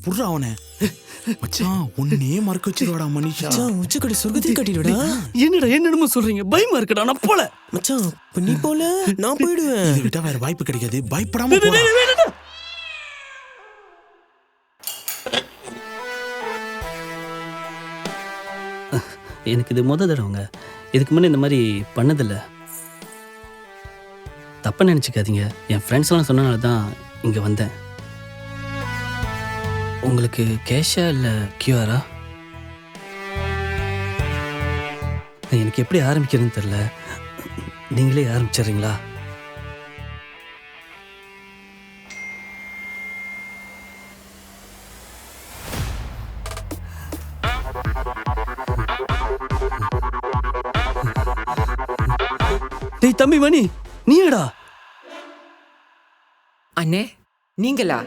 புர்றா அவனை. மச்சான் உன்னே மறக்க வச்சிருவாடா மனிஷா. மச்சான் உச்சக்கடி சொர்க்கத்தையும் கட்டிடுடா. என்னடா என்னமோ சொல்றீங்க? பயமா இருக்குடா, நான் போல. மச்சான் இப்ப நீ போல நான் போயிடுவேன். இதை விட்டா வேற வாய்ப்பு கிடைக்காது, பயப்படாம போடா. எனக்கு இது முத தடவைங்க. இதுக்கு முன்னே இந்த மாதிரி பண்ணதில்லை. தப்பா நினச்சிக்காதீங்க. என் ஃப்ரெண்ட்ஸ்லாம் சொன்னனால தான் இங்கே வந்தேன். உங்களுக்கு கேஷா இல்லை கியூஆரா? எனக்கு எப்படி ஆரம்பிக்கிறதுன்னு தெரில. நீங்களே ஆரம்பிச்சிடுறீங்களா? டேய் தம்பி மணி, நீயடா? அண்ணே நீங்களா?